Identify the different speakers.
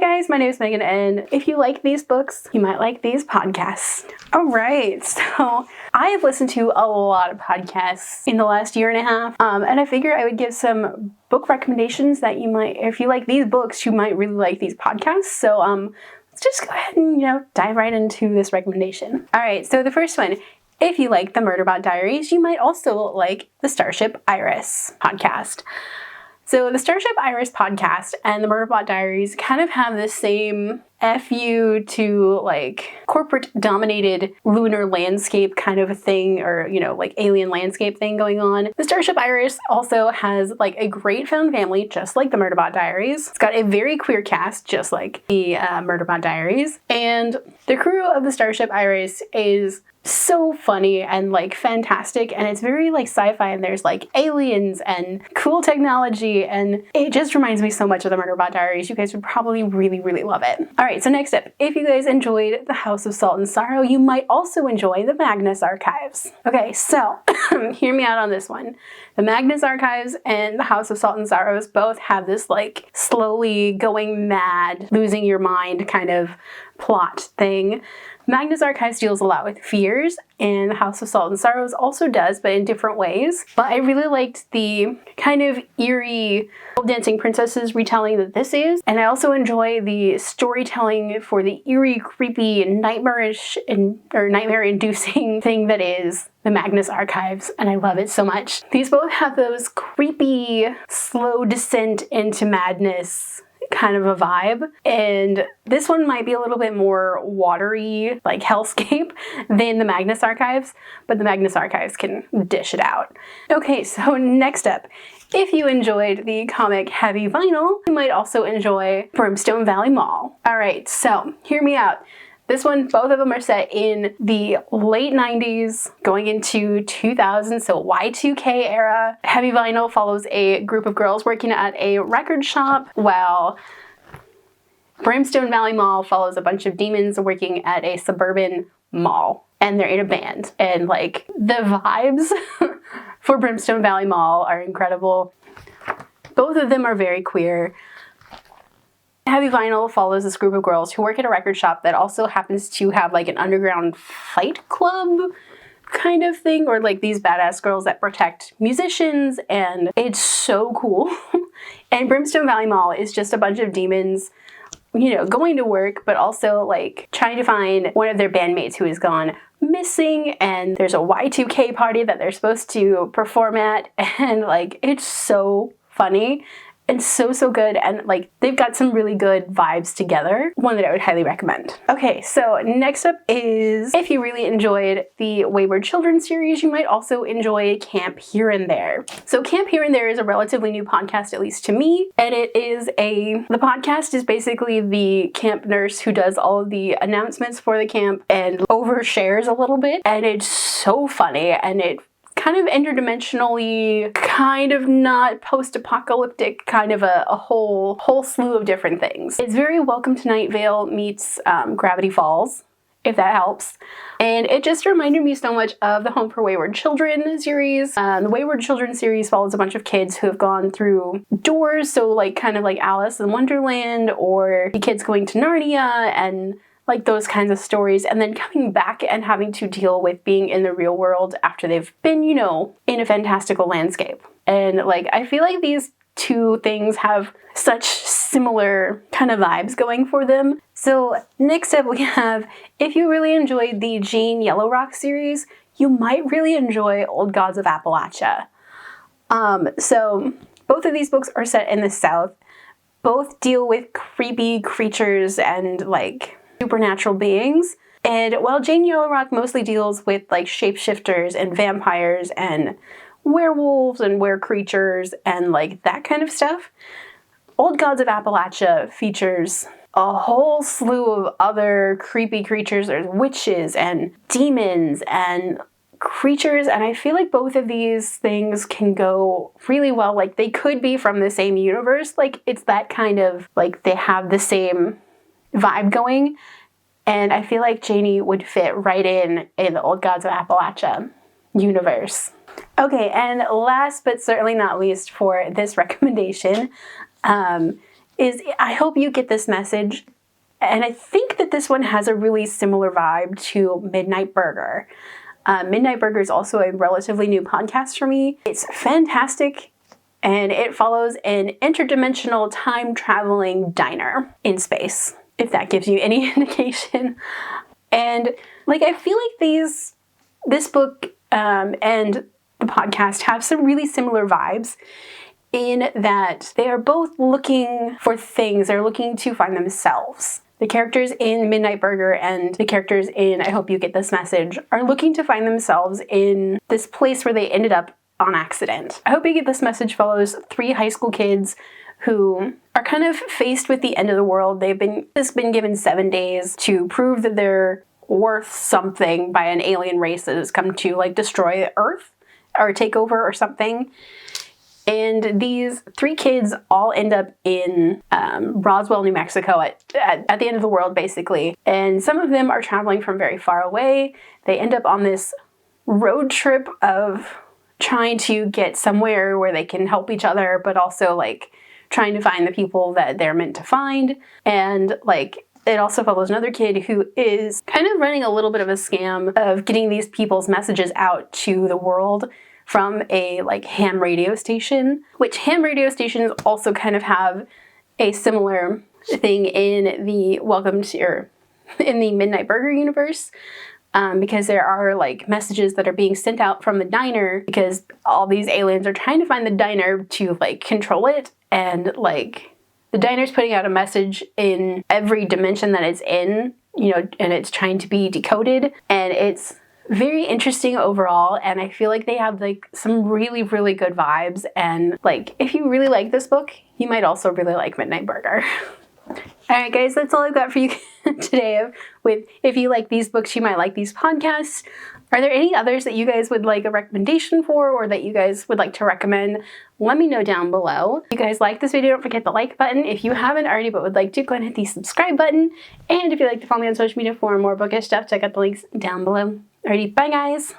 Speaker 1: guys, my name is Megan, and if you like these books, you might like these podcasts. All right, so I have listened to a lot of podcasts in the last year and a half, and I figured I would give some book recommendations that you might, if you like these books, you might really like these podcasts. So let's just go ahead and, dive right into this recommendation. All right, so the first one, if you like the Murderbot Diaries, you might also like the Starship Iris podcast. So the Starship Iris podcast and the Murderbot Diaries kind of have the same FU to corporate dominated lunar landscape kind of a thing, or alien landscape thing going on. The Starship Iris also has a great found family, just like the Murderbot Diaries. It's got a very queer cast, just like the Murderbot Diaries. And the crew of the Starship Iris is so funny and fantastic, and it's very sci-fi, and there's aliens and cool technology, and it just reminds me so much of the Murderbot Diaries. You guys would probably really love it. All right, so next up, if you guys enjoyed The House of Salt and Sorrow, you might also enjoy the Magnus Archives. Okay, so hear me out on this one. The Magnus Archives and The House of Salt and Sorrows both have this slowly going mad, losing your mind kind of plot thing. Magnus Archives deals a lot with fears, and The House of Salt and Sorrows also does, but in different ways. But I really liked the kind of eerie dancing princesses retelling that this is, and I also enjoy the storytelling for the eerie, creepy, nightmarish, or nightmare-inducing thing that is the Magnus Archives, and I love it so much. These both have those creepy, slow descent into madness kind of a vibe, and this one might be a little bit more watery, hellscape, than the Magnus Archives, but the Magnus Archives can dish it out. Okay, so next up, if you enjoyed the comic Heavy Vinyl, you might also enjoy Brimstone Valley Mall. All right, so hear me out. This one, both of them are set in the late 90s, going into 2000, so Y2K era. Heavy Vinyl follows a group of girls working at a record shop, while Brimstone Valley Mall follows a bunch of demons working at a suburban mall. And they're in a band. And the vibes for Brimstone Valley Mall are incredible. Both of them are very queer. Heavy Vinyl follows this group of girls who work at a record shop that also happens to have an underground fight club kind of thing, or these badass girls that protect musicians, and it's so cool. And Brimstone Valley Mall is just a bunch of demons, going to work, but also trying to find one of their bandmates who has gone missing, and there's a Y2K party that they're supposed to perform at, and it's so funny. And so good, and they've got some really good vibes together. One that I would highly recommend. Okay, so next up is, if you really enjoyed the Wayward Children series, you might also enjoy Camp Here and There. So Camp Here and There is a relatively new podcast, at least to me, and the podcast is basically the camp nurse who does all of the announcements for the camp and overshares a little bit, and it's so funny, and it kind of interdimensionally, kind of not post-apocalyptic, kind of a whole slew of different things. It's very Welcome to Night Vale meets Gravity Falls, if that helps. And it just reminded me so much of the Home for Wayward Children series. The Wayward Children series follows a bunch of kids who have gone through doors, so kind of like Alice in Wonderland, or the kids going to Narnia, and those kinds of stories, and then coming back and having to deal with being in the real world after they've been, in a fantastical landscape. And I feel like these two things have such similar kind of vibes going for them. So next up we have, if you really enjoyed the Jane Yellow Rock series, you might really enjoy Old Gods of Appalachia. So both of these books are set in the South. Both deal with creepy creatures and supernatural beings. And while Jane Yellow Rock mostly deals with shapeshifters and vampires and werewolves and were-creatures and that kind of stuff, Old Gods of Appalachia features a whole slew of other creepy creatures. There's witches and demons and creatures, and I feel like both of these things can go really well. They could be from the same universe. It's that kind of they have the same vibe going, and I feel like Janie would fit right in the Old Gods of Appalachia universe. Okay, and last but certainly not least for this recommendation, is I Hope You Get This Message. And I think that this one has a really similar vibe to Midnight Burger. Midnight Burger is also a relatively new podcast for me. It's fantastic, and it follows an interdimensional time-traveling diner in space, if that gives you any indication. And like, I feel like this book and the podcast have some really similar vibes in that they are both looking for things. They're looking to find themselves. The characters in Midnight Burger and the characters in I Hope You Get This Message are looking to find themselves in this place where they ended up on accident. I Hope You Get This Message follows 3 high school kids who are kind of faced with the end of the world. They've been given 7 days to prove that they're worth something by an alien race that has come to like destroy Earth or take over or something. And these 3 kids all end up in Roswell, New Mexico at the end of the world, basically. And some of them are traveling from very far away. They end up on this road trip of trying to get somewhere where they can help each other, but also like trying to find the people that they're meant to find. And like, it also follows another kid who is kind of running a little bit of a scam of getting these people's messages out to the world from a like ham radio station, which ham radio stations also kind of have a similar thing in the in the Midnight Burger universe, because there are like messages that are being sent out from the diner because all these aliens are trying to find the diner to like control it, and like the diner's putting out a message in every dimension that it's in, and it's trying to be decoded, and it's very interesting overall, and I feel like they have like some really, really good vibes, and like if you really like this book, you might also really like Midnight Burger. Alright guys, that's all I've got for you today with if you like these books, you might like these podcasts. Are there any others that you guys would like a recommendation for, or that you guys would like to recommend? Let me know down below. If you guys like this video, don't forget the like button. If you haven't already but would like to, go ahead and hit the subscribe button. And if you'd like to follow me on social media for more bookish stuff, check out the links down below. Alrighty, bye guys!